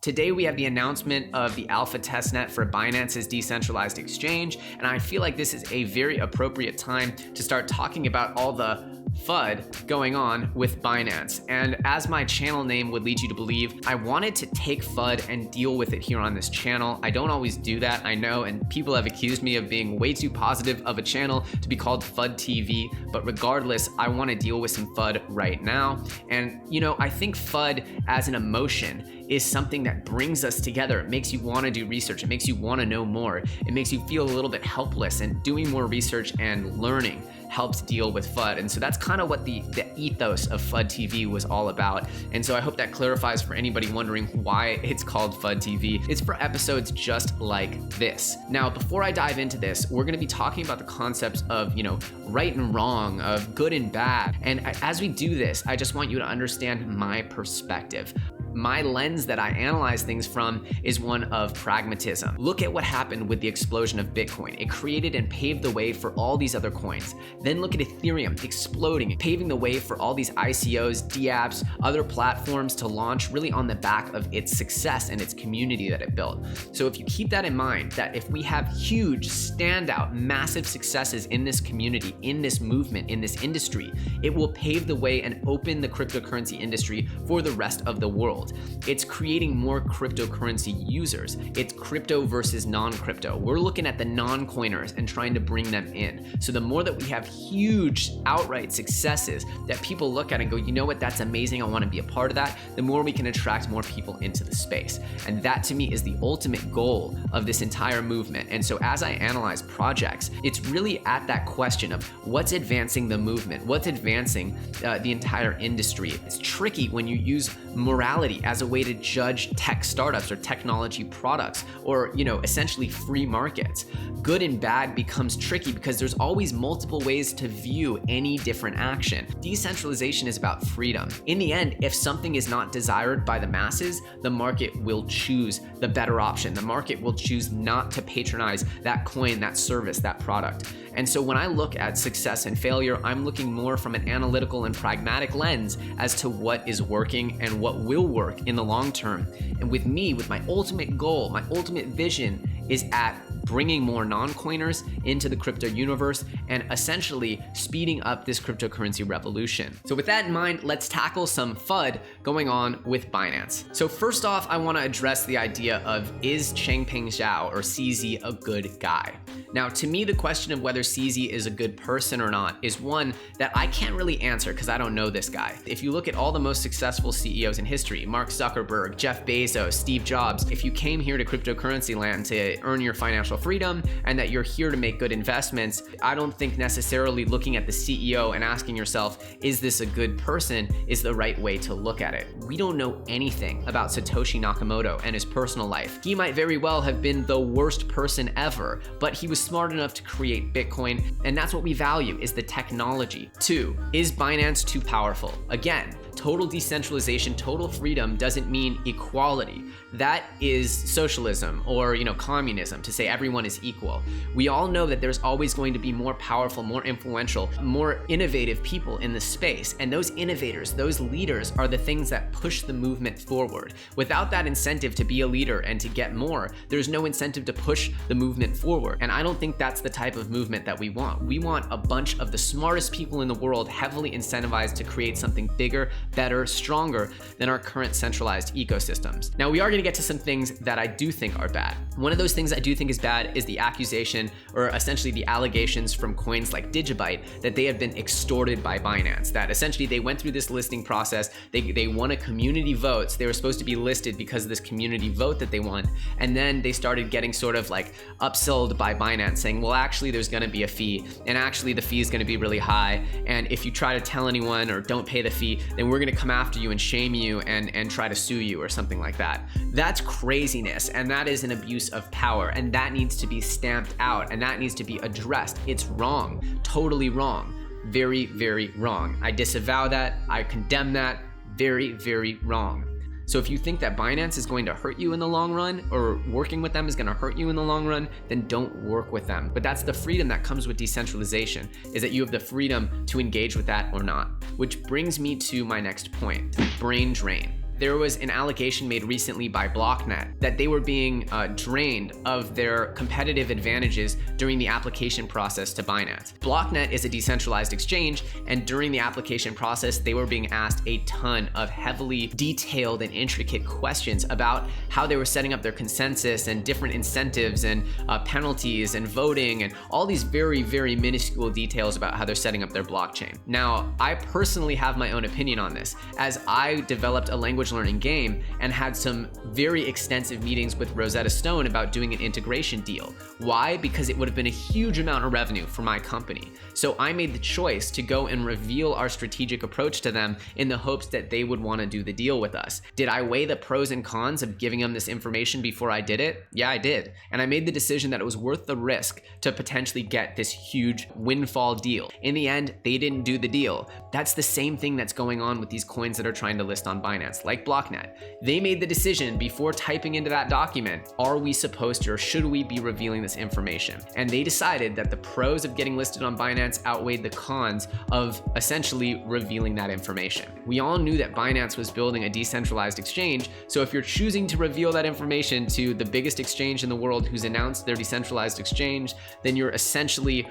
Today we have the announcement of the alpha testnet for Binance's decentralized exchange, and I feel like this is a very appropriate time to start talking about all the FUD going on with Binance. And as my channel name would lead you to believe, I wanted to take FUD and deal with it here on this channel. I don't always do that, I know, and people have accused me of being way too positive of a channel to be called FUD TV, but regardless, I want to deal with some FUD right now. And you know, I think FUD as an emotion is something that brings us together. It makes you want to do research. It makes you want to know more. It makes you feel a little bit helpless, and doing more research and learning helps deal with FUD. And so that's kind of what the ethos of FUD TV was all about. And so I hope that clarifies for anybody wondering why it's called FUD TV. It's for episodes just like this. Now, before I dive into this, we're going to be talking about the concepts of, you know, right and wrong, of good and bad. And as we do this, I just want you to understand my perspective. My lens that I analyze things from is one of pragmatism. Look at what happened with the explosion of Bitcoin. It created and paved the way for all these other coins. Then look at Ethereum exploding, paving the way for all these ICOs, dApps, other platforms to launch really on the back of its success and its community that it built. So if you keep that in mind, that if we have huge, standout, massive successes in this community, in this movement, in this industry, it will pave the way and open the cryptocurrency industry for the rest of the world. It's creating more cryptocurrency users. It's crypto versus non-crypto. We're looking at the non-coiners and trying to bring them in. So the more that we have huge outright successes that people look at and go, you know what, that's amazing, I want to be a part of that, the more we can attract more people into the space. And that to me is the ultimate goal of this entire movement. And so as I analyze projects, it's really at that question of what's advancing the movement, what's advancing the entire industry. It's tricky when you use morality as a way to judge tech startups or technology products, or, you know, essentially free markets. Good and bad becomes tricky because there's always multiple ways to view any different action. Decentralization is about freedom. In the end, if something is not desired by the masses, the market will choose the better option. The market will choose not to patronize that coin, that service, that product. And so when I look at success and failure, I'm looking more from an analytical and pragmatic lens as to what is working and what will work in the long term. And with me, with my ultimate goal, my ultimate vision is at bringing more non-coiners into the crypto universe and essentially speeding up this cryptocurrency revolution. So with that in mind, let's tackle some FUD going on with Binance. So first off, I want to address the idea of, is Changpeng Zhao or CZ a good guy? Now, to me, the question of whether CZ is a good person or not is one that I can't really answer because I don't know this guy. If you look at all the most successful CEOs in history, Mark Zuckerberg, Jeff Bezos, Steve Jobs, if you came here to cryptocurrency land to earn your financial freedom and that you're here to make good investments, I don't think necessarily looking at the CEO and asking yourself, is this a good person, is the right way to look at it. We don't know anything about Satoshi Nakamoto and his personal life. He might very well have been the worst person ever, but he was smart enough to create Bitcoin, and that's what we value, is the technology. 2, is Binance too powerful? Again, total decentralization, total freedom doesn't mean equality. That is socialism or, you know, communism, to say everyone is equal. We all know that there's always going to be more powerful, more influential, more innovative people in the space. And those innovators, those leaders are the things that push the movement forward. Without that incentive to be a leader and to get more, there's no incentive to push the movement forward. And I don't think that's the type of movement that we want. We want a bunch of the smartest people in the world heavily incentivized to create something bigger, better, stronger than our current centralized ecosystems. Now, we are going to get to some things that I do think are bad. One of those things I do think is bad is the accusation, or essentially the allegations from coins like Digibyte, that they have been extorted by Binance, that essentially they went through this listing process, they won a community vote, so they were supposed to be listed because of this community vote that they won, and then they started getting sort of like upsold by Binance, saying, well, actually there's going to be a fee, and actually the fee is going to be really high, and if you try to tell anyone or don't pay the fee, then we're going to come after you and shame you and try to sue you or something like that. That's craziness, and that is an abuse of power, and that needs to be stamped out, and that needs to be addressed. It's wrong, totally wrong, very, very wrong. I disavow that, I condemn that, very, very wrong. So if you think that Binance is going to hurt you in the long run, or working with them is going to hurt you in the long run, then don't work with them. But that's the freedom that comes with decentralization, is that you have the freedom to engage with that or not. Which brings me to my next point, brain drain. there was an allegation made recently by BlockNet that they were being drained of their competitive advantages during the application process to Binance. BlockNet is a decentralized exchange, and during the application process, they were being asked a ton of heavily detailed and intricate questions about how they were setting up their consensus and different incentives and penalties and voting and all these very, very minuscule details about how they're setting up their blockchain. Now, I personally have my own opinion on this, as I developed a language learning game and had some very extensive meetings with Rosetta Stone about doing an integration deal. Why? Because it would have been a huge amount of revenue for my company. So I made the choice to go and reveal our strategic approach to them in the hopes that they would want to do the deal with us. Did I weigh the pros and cons of giving them this information before I did it? Yeah, I did. And I made the decision that it was worth the risk to potentially get this huge windfall deal. In the end, they didn't do the deal. That's the same thing that's going on with these coins that are trying to list on Binance, like BlockNet. They made the decision before typing into that document, are we supposed to or should we be revealing this information? And they decided that the pros of getting listed on Binance outweighed the cons of essentially revealing that information. We all knew that Binance was building a decentralized exchange, so if you're choosing to reveal that information to the biggest exchange in the world who's announced their decentralized exchange, then you're essentially,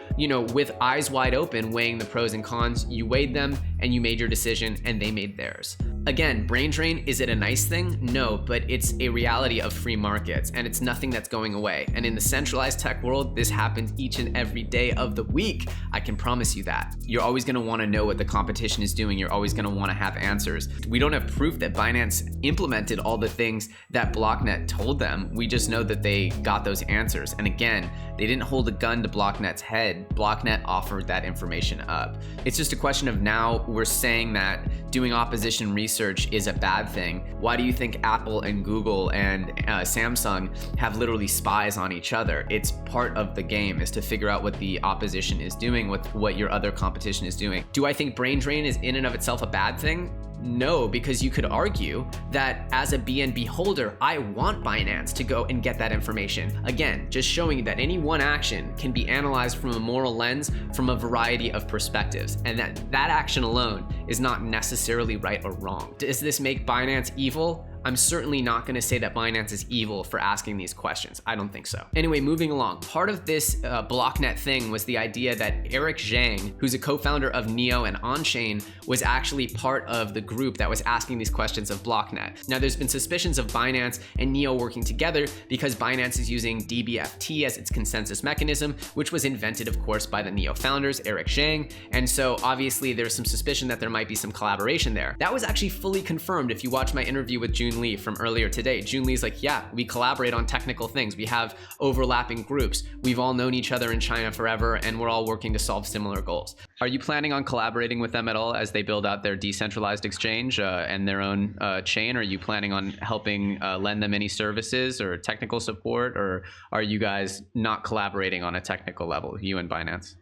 with eyes wide open, weighing the pros and cons. You weighed them and you made your decision, and they made theirs. Again, brain drain, is it a nice thing? No, but it's a reality of free markets, and it's nothing that's going away. And in the centralized tech world, this happens each and every day of the week. I can promise you that. You're always gonna wanna know what the competition is doing. You're always gonna wanna have answers. We don't have proof that Binance implemented all the things that BlockNet told them. We just know that they got those answers. And again, they didn't hold a gun to BlockNet's head. BlockNet offered that information up. It's just a question of now we're saying that doing opposition research is a bad thing. Why do you think Apple and Google and Samsung have literally spies on each other? It's part of the game, is to figure out what the opposition is doing, what your other competition is doing. Do I think brain drain is in and of itself a bad thing? No, because you could argue that as a BNB holder, I want Binance to go and get that information. Again, just showing that any one action can be analyzed from a moral lens from a variety of perspectives, and that action alone is not necessarily right or wrong. Does this make Binance evil? I'm certainly not going to say that Binance is evil for asking these questions. I don't think so. Anyway, moving along. Part of this BlockNet thing was the idea that Eric Zhang, who's a co-founder of Neo and Onchain, was actually part of the group that was asking these questions of BlockNet. Now, there's been suspicions of Binance and Neo working together because Binance is using DBFT as its consensus mechanism, which was invented, of course, by the Neo founders, Eric Zhang. And so obviously there's some suspicion that there might be some collaboration there. That was actually fully confirmed if you watch my interview with June Lee from earlier today. June Lee's like, yeah, we collaborate on technical things. We have overlapping groups. We've all known each other in China forever, and we're all working to solve similar goals. Are you planning on collaborating with them at all as they build out their decentralized exchange and their own chain? Are you planning on helping lend them any services or technical support, or are you guys not collaborating on a technical level, you and Binance?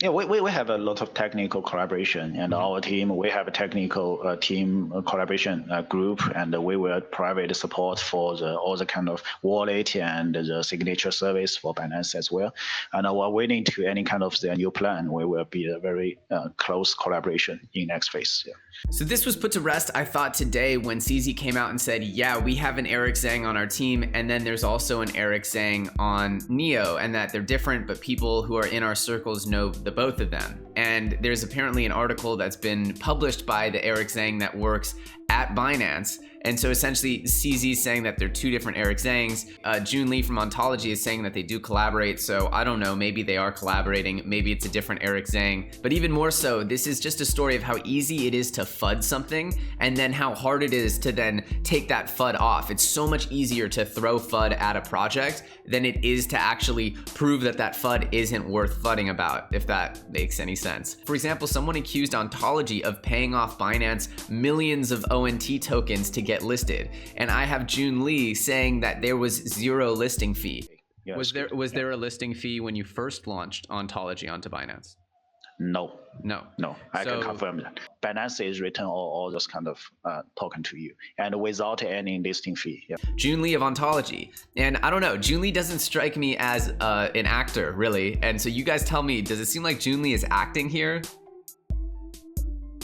Yeah, we have a lot of technical collaboration, and our team, we have a technical team collaboration group, and we will provide support for all the kind of wallet and the signature service for Binance as well. And we're waiting to any kind of the new plan. We will be a very close collaboration in next phase. Yeah. So this was put to rest, I thought, today when CZ came out and said, yeah, we have an Eric Zhang on our team, and then there's also an Eric Zhang on Neo, and that they're different, but people who are in our circles know the both of them. And there's apparently an article that's been published by the Eric Zhang that works at Binance. And so essentially CZ is saying that they're two different Eric Zhangs. June Lee from Ontology is saying that they do collaborate. So I don't know, maybe they are collaborating. Maybe it's a different Eric Zhang. But even more so, this is just a story of how easy it is to FUD something and then how hard it is to then take that FUD off. It's so much easier to throw FUD at a project than it is to actually prove that that FUD isn't worth FUDding about, if that makes any sense. For example, someone accused Ontology of paying off Binance millions of ONT tokens to get listed, and I have June Lee saying that there was zero listing fee. Yes. Was there a listing fee when you first launched Ontology onto Binance? No. I can confirm that. Binance is return all those kind of token to you, and without any listing fee. Yeah. June Lee of Ontology, and I don't know, June Lee doesn't strike me as an actor really, and so you guys tell me, does it seem like June Lee is acting here?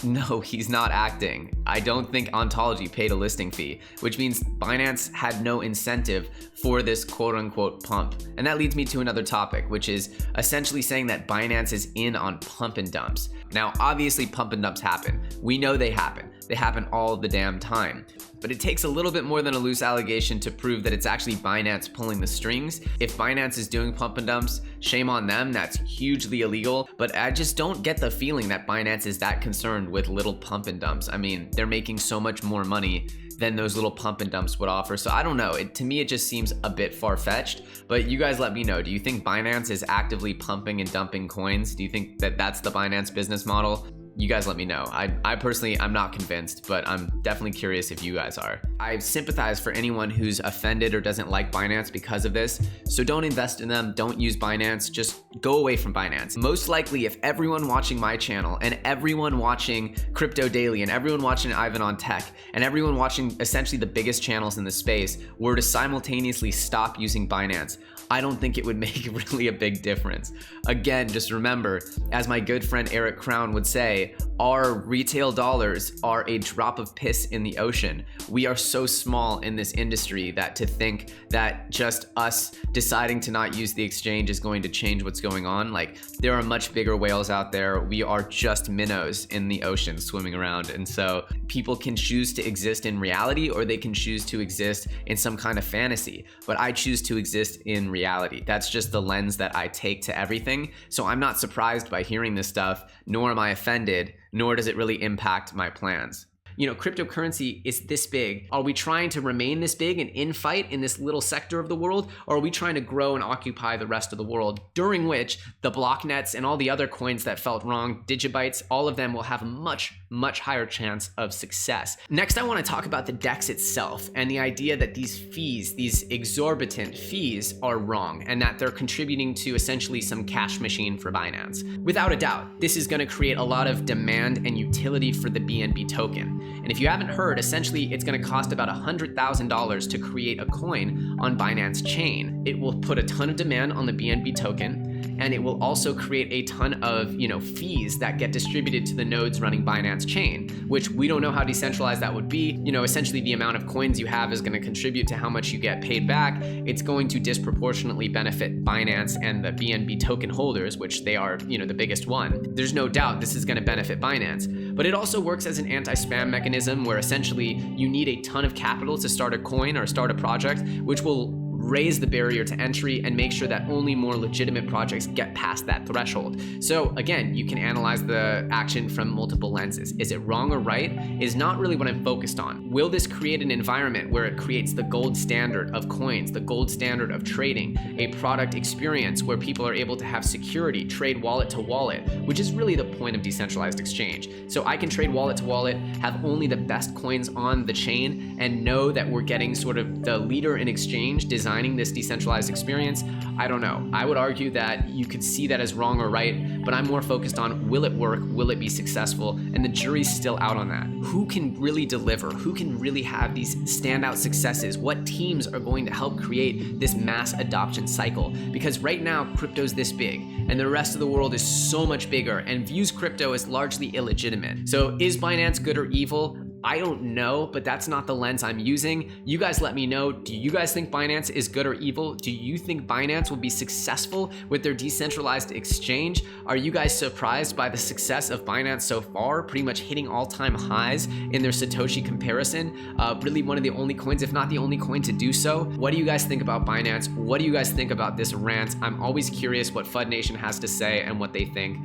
No, he's not acting. I don't think Ontology paid a listing fee, which means Binance had no incentive for this quote-unquote pump. And that leads me to another topic, which is essentially saying that Binance is in on pump and dumps. Now, obviously pump and dumps happen. We know they happen. They happen all the damn time. But it takes a little bit more than a loose allegation to prove that it's actually Binance pulling the strings. If Binance is doing pump and dumps, shame on them, that's hugely illegal. But I just don't get the feeling that Binance is that concerned with little pump and dumps. I mean, they're making so much more money than those little pump and dumps would offer. So I don't know, to me it just seems a bit far-fetched, but you guys let me know. Do you think Binance is actively pumping and dumping coins? Do you think that that's the Binance business model? You guys let me know. I personally, I'm not convinced, but I'm definitely curious if you guys are. I sympathize for anyone who's offended or doesn't like Binance because of this. So don't invest in them, don't use Binance, just go away from Binance. Most likely, if everyone watching my channel and everyone watching Crypto Daily and everyone watching Ivan on Tech and everyone watching essentially the biggest channels in the space were to simultaneously stop using Binance, I don't think it would make really a big difference. Again, just remember, as my good friend Eric Crown would say, our retail dollars are a drop of piss in the ocean. We are so small in this industry that to think that just us deciding to not use the exchange is going to change what's going on. Like, there are much bigger whales out there. We are just minnows in the ocean swimming around. And so people can choose to exist in reality or they can choose to exist in some kind of fantasy. But I choose to exist in reality. That's just the lens that I take to everything. So I'm not surprised by hearing this stuff, nor am I offended, nor does it really impact my plans. You know, cryptocurrency is this big. Are we trying to remain this big and infight in this little sector of the world? Or are we trying to grow and occupy the rest of the world, during which the blocknets and all the other coins that felt wrong, digibytes, all of them will have a much higher chance of success. Next, I want to talk about the DEX itself and the idea that these fees, these exorbitant fees, are wrong and that they're contributing to essentially some cash machine for Binance. Without a doubt, this is going to create a lot of demand and utility for the BNB token. And if you haven't heard, essentially it's going to cost about $100,000 to create a coin on BinanceChain. It will put a ton of demand on the BNB token, and it will also create a ton of, fees that get distributed to the nodes running BinanceChain, which we don't know how decentralized that would be. Essentially the amount of coins you have is going to contribute to how much you get paid back. It's going to disproportionately benefit Binance and the BNB token holders, which they are, the biggest one. There's no doubt this is going to benefit Binance, but it also works as an anti-spam mechanism where essentially you need a ton of capital to start a coin or start a project, which will raise the barrier to entry and make sure that only more legitimate projects get past that threshold. So again, you can analyze the action from multiple lenses. Is it wrong or right? Is not really what I'm focused on. Will this create an environment where it creates the gold standard of coins, the gold standard of trading, a product experience where people are able to have security, trade wallet to wallet, which is really the point of decentralized exchange. So I can trade wallet to wallet, have only the best coins on the chain, and know that we're getting sort of the leader in exchange designing this decentralized experience. I don't know. I would argue that you could see that as wrong or right, but I'm more focused on, will it work? Will it be successful? And the jury's still out on that. Who can really deliver? Who can really have these standout successes? What teams are going to help create this mass adoption cycle? Because right now, crypto's this big, and the rest of the world is so much bigger and views crypto as largely illegitimate. So is Binance good or evil? I don't know, but that's not the lens I'm using. You guys let me know. Do you guys think Binance is good or evil? Do you think Binance will be successful with their decentralized exchange? Are you guys surprised by the success of Binance so far, pretty much hitting all-time highs in their Satoshi comparison? Really one of the only coins, if not the only coin to do so. What do you guys think about Binance? What do you guys think about this rant? I'm always curious what FUD Nation has to say and what they think.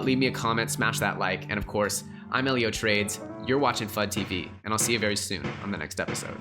Leave me a comment, smash that like, and of course, I'm Elio Trades. You're watching FUD TV, and I'll see you very soon on the next episode.